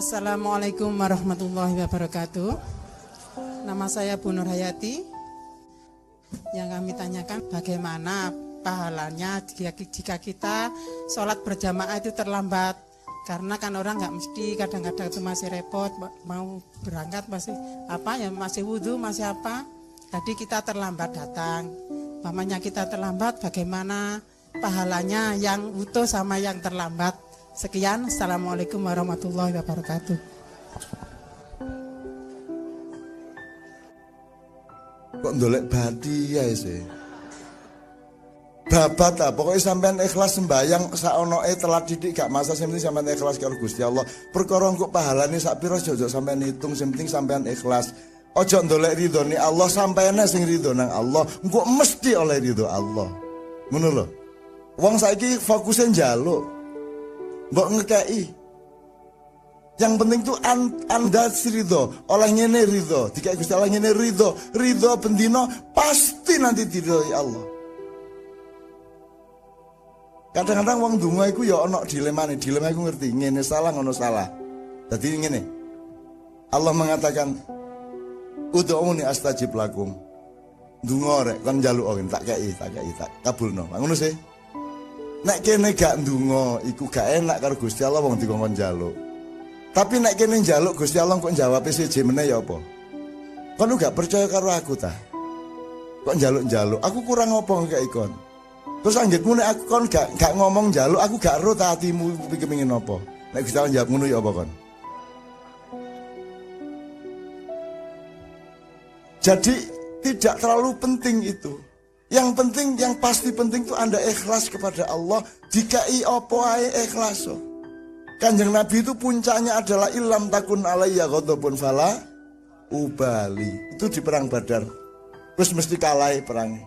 Assalamualaikum warahmatullahi wabarakatuh. Nama saya Bu Nur Hayati. Yang kami tanyakan bagaimana pahalanya jika kita sholat berjamaah itu terlambat. Karena kan orang nggak mesti, kadang-kadang itu masih repot, mau berangkat masih wudhu, masih apa. Tadi kita terlambat datang. Mamanya kita terlambat, bagaimana pahalanya yang utuh sama yang terlambat. Sekian, Assalamualaikum warahmatullahi wabarakatuh. Kok ndolek bati ya sih? Babat ta, pokoknya sampean ikhlas sembayang saonoke telat didik gak masalah, sing penting sampean ikhlas karo Gusti Allah. Perkara engko pahalane sak pira aja sampean hitung, sing penting sampean ikhlas. Aja ndolek ridhone Allah, sampeyan sing ridho nang Allah, engko mesti oleh ridho Allah. Ngono lho. Wong saiki fokusnya njaluk. Mbok ngekei. Yang penting tuh anda ridho, oleh ngene ridho, dikai Gusti Allah ngene ridho bendino pasti nanti diridhoi Allah. Kadang-kadang wong donga iku ya ana dilemane, dilema iku ngerti, ngene salah ngono salah. Dadi ngene. Allah mengatakan ud'uni astajib lakum. Donga rek kon njaluk tak kei, tak kabulno. Ngono sih. Nek kene gak ndonga iku gak enak karo Gusti Allah wong dikongkon njaluk. Tapi nek kene njaluk Gusti Allah kok njawab siji meneh ya apa? Kon gak percaya karo aku ta? Kok njaluk-njaluk? Aku kurang apa ngekeki kon? Terus anggitmu nek aku kon gak ngomong njaluk, aku gak ero ta atimu kepengin apa? Nek Gusti Allah njawab ngono ya apa kon? Jadi tidak terlalu penting itu. Yang penting, yang pasti penting itu Anda ikhlas kepada Allah. Dikai opo ae ikhlas. Kanjeng Nabi itu puncaknya adalah ilam takun alayya ghadabun fala ubali. Itu di perang Badar. Terus mesti kalah perang.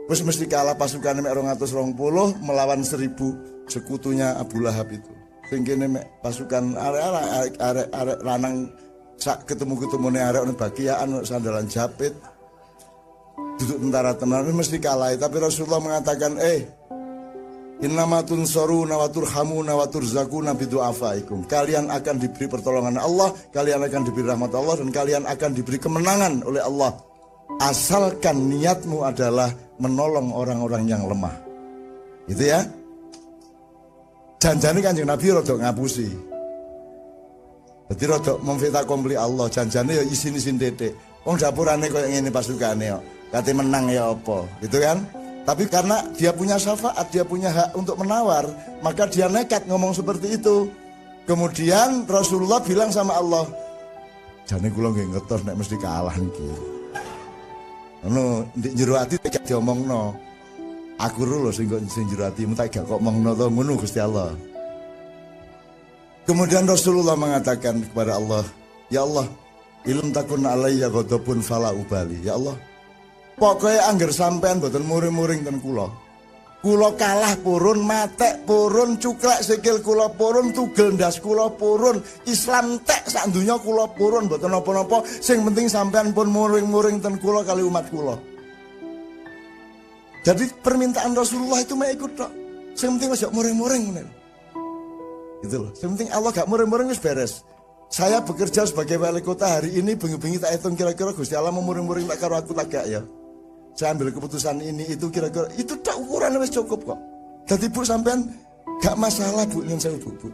Terus mesti kalah pasukan mek 220 melawan 1000 sekutunya Abu Lahab itu. Sing kene mek pasukan arek lanang sak ketemu-ketemune arek ono bagian sandalan japit. Duduk tentara tenan mesti kalah, tapi Rasulullah mengatakan innama tunsuruna wa turhamuna wa turzaquna bidu'afaikum. Kalian akan diberi pertolongan Allah, kalian akan diberi rahmat Allah, dan kalian akan diberi kemenangan oleh Allah asalkan niatmu adalah menolong orang-orang yang lemah. Gitu ya. Janjane Kanjeng Nabi rada ngapusi. Dadi rada memfita kompli Allah, janjane ya isin-isin titik. Wong dapurane koyo ngene pasukane kok. Kate menang ya apa, gitu kan? Tapi karena dia punya syafaat, dia punya hak untuk menawar, maka dia nekat ngomong seperti itu. Kemudian Rasulullah bilang sama Allah, jane kula nggih ngertos nek mesti kalah niki. Ngono, ndek jero ati gak diomongno. Aku lho sing jero atimu tak gak kok omongno to ngono Gusti Allah. Kemudian Rasulullah mengatakan kepada Allah, ya Allah, ilm takun alayya ghadabun fala ubali. Ya Allah, pokoknya angger sampean boten muring-muring ten kula. Kula kalah purun, matek purun, cuklek sikil kula purun, tugel ndas kula purun, Islam tek sak donya kula purun, boten napa-napa, sing penting sampean pun muring-muring ten kula kali umat kula. Jadi permintaan Rasulullah itu mek ikut tok. Sing penting wis muring-muring ngene. Gitu loh. Sing penting Allah gak muring-muring wis beres. Saya bekerja sebagai wali kota hari ini, bengi-bengi tak hitung kira-kira Gusti Allah mau muring-muring tak karo aku tak gak ya. Saya ambil keputusan ini itu kira-kira itu tak ukuran wis cukup kok. Dadi Bu sampean gak masalah Bu nyun sewu Bu.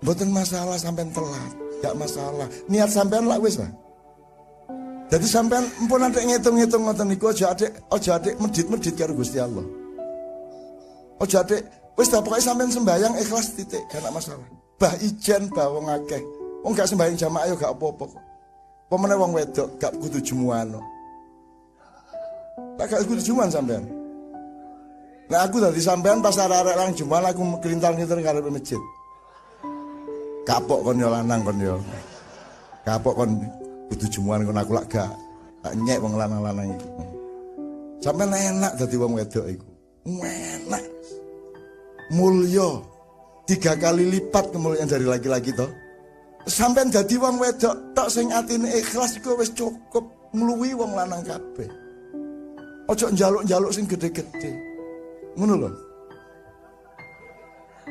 Mboten masalah sampean telat, gak masalah. Niat sampean lak wis lah. Jadi sampean empun adek ngitung-ngitung ngoten niku aja adek medit-medit karo Gusti Allah. Aja adek wis ta pokoke sampean sembayang ikhlas titik, gak masalah. Bah ijen bah wong akeh. Wong gak sembayang jamaah yo gak apa-apa kok. Pemene wong wedok gak kudu jemuan. Tak gak kudu jemuan sampean. Nah aku dadi sampean pas arek-arek lang jemuan aku kelintal-kelintal ngarep masjid. Kapok kon yo lanang kon yo. Kapok kon kudu jemuan kon aku lak gak. Tak nyek wong lanang-lanang iki. Sampeyan enak dadi wong wedok iku. Enak. Mulya 3 kali lipat kemuliaan dari laki-laki to. Sampeyan dadi wong wedok tok sing atine ikhlas iku wis cukup ngluwi wong lanang kabeh. Ojo njaluk-njaluk sing gede-gede. Ngono lho.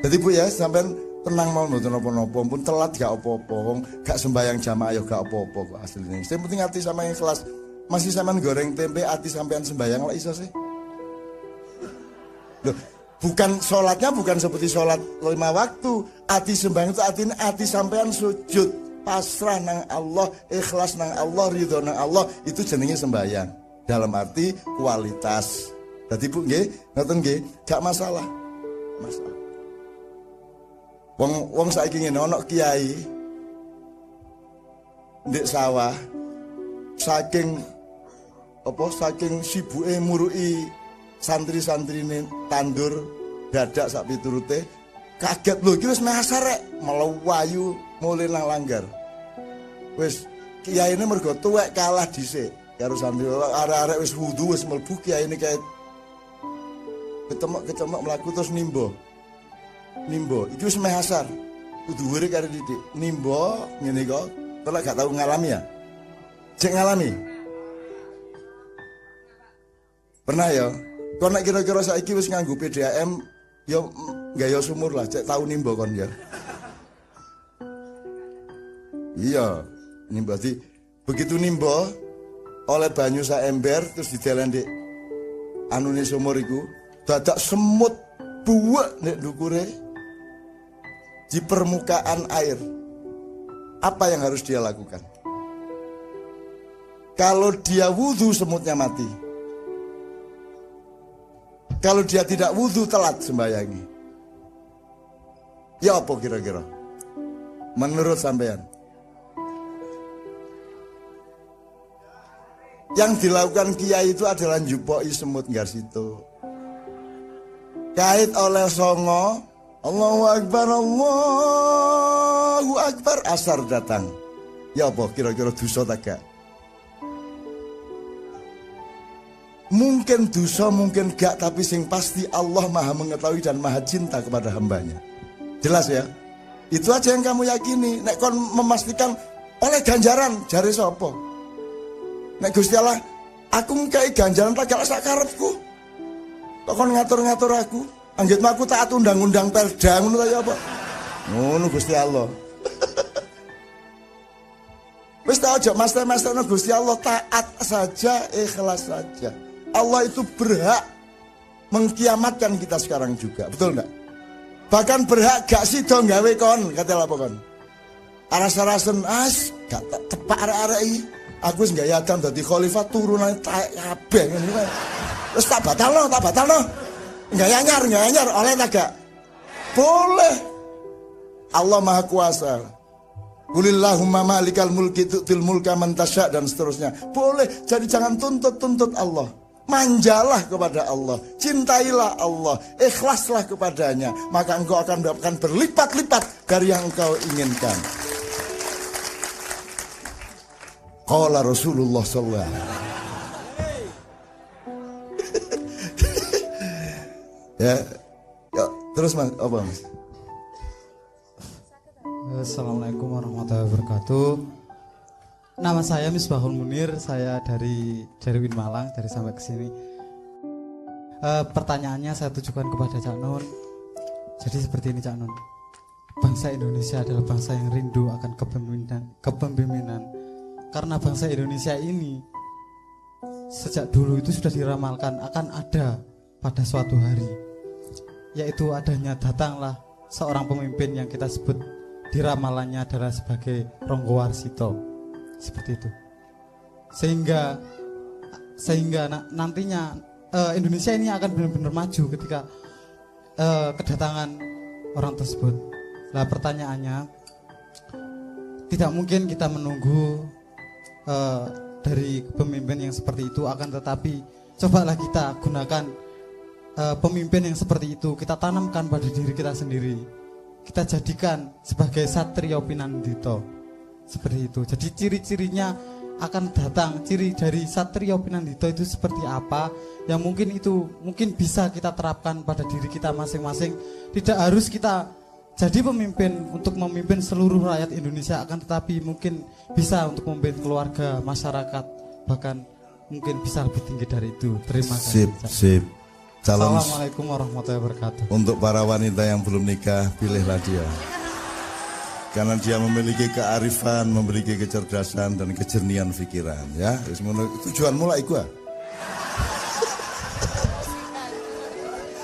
Jadi Bu ya, sampean tenang mau mboten napa-napa, pun telat gak apa-apa, wong gak sembayang jamaah yo gak apa-apa kok asline. Sing penting ati sampeyan ikhlas. Masih sampean goreng tempe ati sampean sembayang lek iso sih. Loh, bukan sholatnya bukan seperti sholat 5 waktu. Ati sembahyang itu ati sampean sujud, pasrah nang Allah, ikhlas nang Allah, ridho nang Allah, itu jenenge sembahyang. Dalam arti kualitas. Dadi Bu nggih, ngoten nggih, gak masalah. Masalah. Wong saiki ngene ana kiai ndek sawah saking sibuke muruki santri-santrine tandur dadak sak piturute kaget lho iki wis ngasar rek melewayu mulih nang langgar. Wis kiyaine mergo tuwek kalah dhisik karo santri arek-arek wis wudu wis mlebu kiyaine kae kecemek mlaku terus nimba iki wis meh asar kudu dhuwure karo didik nimba ngene kok kok gak tau ngalami ya cek ngalami pernah ya kok nek kira-kira saiki wis nganggo PDAM ya gaya sumur lah cek tau nimba kon ya iya nimba berarti begitu nimba oleh banyu sak ember terus didelen dik anune sumur iku dadak semut buwek nek ndukure di permukaan air. Apa yang harus dia lakukan? Kalau dia wudhu semutnya mati. Kalau dia tidak wudhu telat sembayangi. Ya apa kira-kira? Menurut sampean? Yang dilakukan kiai itu adalah njupoi semut Ngarsito. Kait oleh songo, Allahu Akbar, asar datang. Ya apa kira-kira dosa tak gak? Mungkin dosa, mungkin gak, tapi sing pasti Allah maha mengetahui dan maha cinta kepada hambanya. Jelas ya? Itu aja yang kamu yakini. Nek kon memastikan oleh ganjaran, jare sapa? Nek Gusti Allah, aku ngkai ganjaran tak gak sak karepku. Kok kon ngatur-ngatur aku? Anggitmu aku taat undang-undang Perda ngono ta ya apa? Ngono Gusti Allah. Wis ta aja master-masterno Gusti Allah, taat saja, ikhlas saja. Allah itu berhak mengkiamatkan kita sekarang juga, betul enggak? Bahkan berhak gak sida gawe kon, kate apa kon? Aras-arasen gak tepak arek-arek iki. Aku wis gayakan dadi khalifah turunane taek kabeh ngene wae. Wis tak batalno. Enggak anyar, oleh tak gak? Boleh. Allah Maha Kuasa. Qulillahumma malikal mulki tu'til mulka man tasya dan seterusnya. Boleh. Jadi jangan tuntut Allah. Manjalah kepada Allah. Cintailah Allah. Ikhlaslah kepadanya. Maka engkau akan mendapatkan berlipat-lipat dari yang engkau inginkan. Qala Rasulullah sallallahu alaihi wasallam. Ya, terus Mas, apa Mas? Assalamualaikum warahmatullahi wabarakatuh. Nama saya Misbahul Munir, saya dari Win Malang, dari sampai ke sini. Pertanyaannya saya tujukan kepada Cak Nun. Jadi seperti ini Cak Nun. Bangsa Indonesia adalah bangsa yang rindu akan kepemimpinan. Karena bangsa Indonesia ini sejak dulu itu sudah diramalkan akan ada pada suatu hari, yaitu adanya datanglah seorang pemimpin yang kita sebut di ramalannya adalah sebagai Ronggo Warsito, seperti itu. Sehingga nantinya Indonesia ini akan benar-benar maju ketika kedatangan orang tersebut. Nah pertanyaannya, tidak mungkin kita menunggu dari pemimpin yang seperti itu, akan tetapi cobalah kita gunakan pemimpin yang seperti itu, kita tanamkan pada diri kita sendiri, kita jadikan sebagai Satrio Pinandito, seperti itu. Jadi ciri-cirinya akan datang, ciri dari Satrio Pinandito itu seperti apa, yang mungkin bisa kita terapkan pada diri kita masing-masing. Tidak harus kita jadi pemimpin untuk memimpin seluruh rakyat Indonesia, akan tetapi mungkin bisa untuk memimpin keluarga, masyarakat, bahkan mungkin bisa lebih tinggi dari itu. Terima kasih. Sip. Assalamualaikum warahmatullahi wabarakatuh. Untuk para wanita yang belum nikah, pilihlah dia. Karena dia memiliki kearifan, memiliki kecerdasan dan kejernihan pikiran, ya. Tujuanmu lah iku.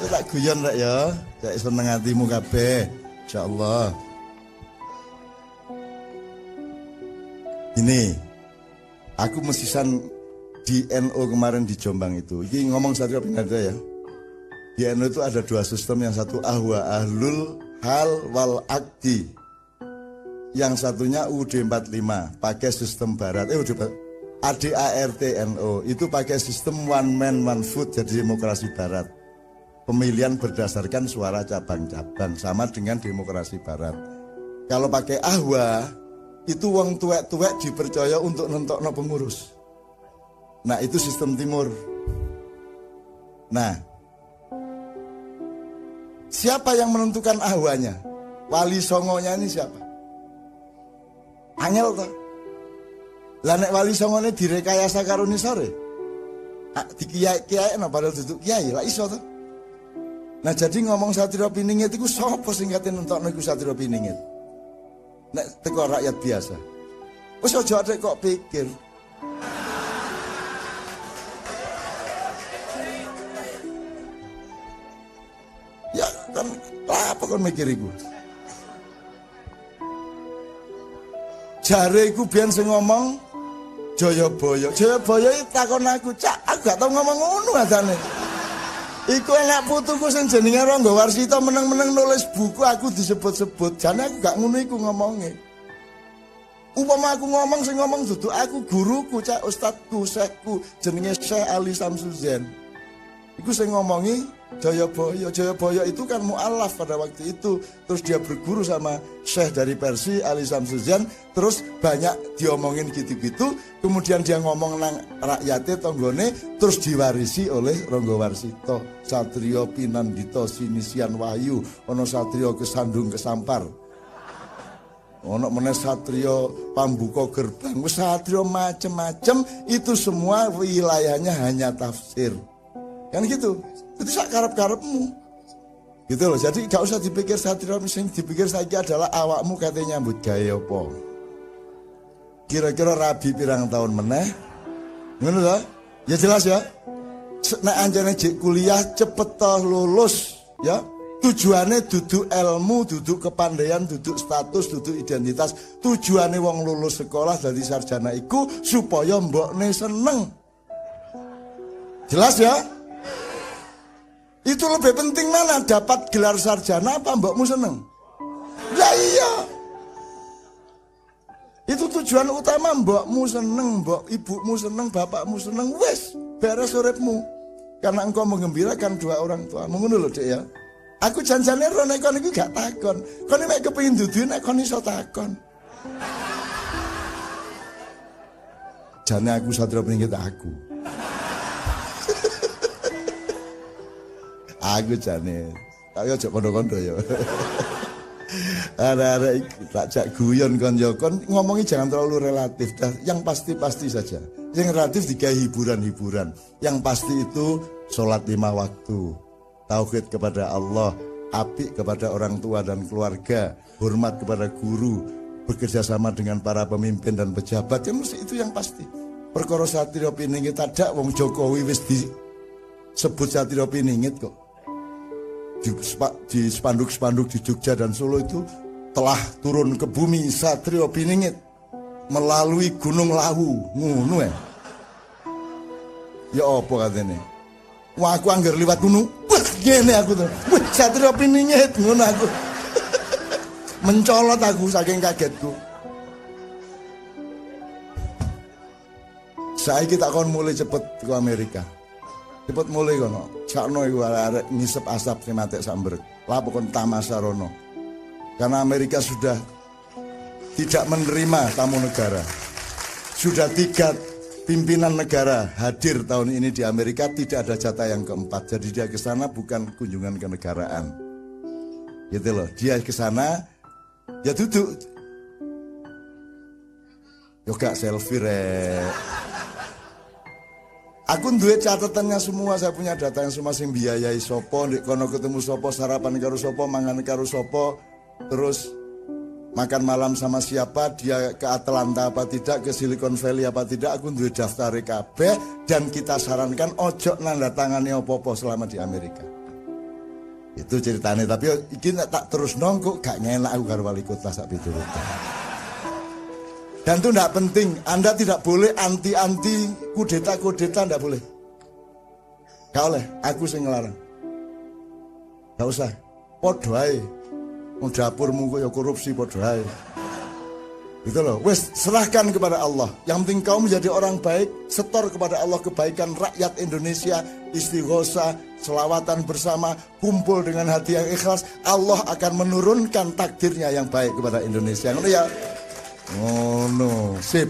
Tak guyon rek ya, cek seneng hatimu kabeh, insyaallah. Ini, aku mesisan di NO kemarin di Jombang itu. Ini ngomong Satrio Pinada ya. Di NO itu ada 2 sistem, yang satu ahwa ahlul hal wal akdi. Yang satunya UUD 45 pakai sistem barat. ADART-NO itu pakai sistem one man one vote, jadi demokrasi barat. Pemilihan berdasarkan suara cabang-cabang, sama dengan demokrasi barat. Kalau pakai ahwa, itu wong tuwek-tuwek dipercaya untuk nentokno pengurus. Nah, itu sistem timur. Nah, siapa yang menentukan ahwanya? Wali songonya ini siapa? Angel toh. Lah nek wali songone direkayasa karo nisore. Di kiai-kiai padahal duduk kiai, lah iso toh. Nah, jadi ngomong Satrio Piningit iku sapa sing kate nentokno iku Satrio Piningit? Nek teko rakyat biasa. Wis aja adek kok pikir. Ya kan apa kon mikir iku? Jare iku biyen sing ngomong Jayabaya. Jayabaya iki takon aku, "Cak, aku gak tau ngomong ngono adane." Iku anak putuku sing jenenge Rangga Warsita meneng-meneng nulis buku aku disebut-sebut. Jane aku gak ngono iku ngomongnya. Upama aku ngomong sing ngomong dudu aku, guruku, Cak, ustadku, syekhku jenenge Syekh Ali Samsuzen. Iku sing ngomongi Jayabaya. Jayabaya itu kan mu'alaf pada waktu itu. Terus dia berguru sama Syekh dari Persia Ali Samsuzen. Terus banyak diomongin gitu-gitu. Kemudian dia ngomong nang rakyatnya tonggone. Terus diwarisi oleh Rangga Warsita. Satrio Pinandita Sinisian Wahyu. Ono Satrio Kesandung Kesampar. Ono meneh Satrio Pambuka Gerbang. Satrio macem-macem. Itu semua wilayahnya hanya tafsir. Kan gitu. Itu sak karep-karepmu. Gitu loh. Jadi gak usah dipikir Satrio, sing dipikir saiki adalah awakmu katanya nyambut gawe apa. Kira-kira rabi pirang tahun meneh. Ngono lho. Ya jelas ya. Nek anjane jek kuliah cepet toh lulus, ya. Tujuannya duduk ilmu, duduk kepandaian, duduk status, duduk identitas. Tujuannya wong lulus sekolah dari sarjana iku supaya mbokne seneng. Jelas ya? Itu lebih penting mana? Dapat gelar sarjana apa mbokmu seneng? Ya iya. Itu tujuan utama, mbokmu seneng, mbok ibumu seneng, bapakmu seneng, wes beres uripmu. Karena engkau menggembirakan dua orang tua. Ngono lho, Dek ya. Aku janjane ro nek kon iki gak takon. Kon nek kepengin dudu nek kon iso takon. Jane aku Satrio Piningit aku. Aku jane. Ayo aja kondo-kondo ya. Ada tak jak guyon kon ya. Kon ngomongi jangan terlalu relatif. Yang pasti-pasti saja. Yang relatif digawe hiburan-hiburan. Yang pasti itu sholat 5 waktu. Tauhid kepada Allah, apik kepada orang tua dan keluarga, hormat kepada guru, bekerja sama dengan para pemimpin dan pejabat, ya mesti itu yang pasti. Perkara Satrio Piningit ada wong Jokowi wis disebut Satrio Piningit kok. Di spanduk-spanduk di Jogja dan Solo itu telah turun ke bumi Satrio Piningit melalui Gunung Lawu, ngono ya. Ya apa katene? Wah aku anggar liwat gunung. Gini aku tuh, Satrio Piningit ngono aku. Mencolot aku saking kagetku. Saiki tak kon mulai cepet ke Amerika. Cepet mulai kono. Sakno iku arek ngisep asap sing matek samber. Lah pokon tamasa rono. Karena Amerika sudah tidak menerima tamu negara. Sudah 3 pimpinan negara hadir tahun ini di Amerika, tidak ada jatah yang keempat. Jadi dia ke sana bukan kunjungan kenegaraan. Gitu loh. Dia ke sana ya duduk. Yo gak selfie rek. Aku duwe catatannya semua, saya punya data yang semua sing biayai sopo, ndek kono ketemu sopo, sarapan karo sopo, mangan karo sopo, terus makan malam sama siapa, dia ke Atlanta apa tidak, ke Silicon Valley apa tidak, aku duwe daftar kabeh, dan kita sarankan ojo nanda tangani opo-opo selama di Amerika. Itu ceritanya, tapi iki tak terus nongkok gak ngenak aku karo wali kota sak piturutan. Dan itu tidak penting, Anda tidak boleh anti-anti kudeta-kudeta, tidak boleh. Gak oleh, aku sing ngelarang. Gak usah, podo ae. Mau dapurmu kok ya korupsi podo ae. Gitu loh, wes serahkan kepada Allah. Yang penting kau menjadi orang baik, setor kepada Allah kebaikan rakyat Indonesia, istighosah, selawatan bersama, kumpul dengan hati yang ikhlas. Allah akan menurunkan takdirnya yang baik kepada Indonesia. Ngono ya. Oh no, sip.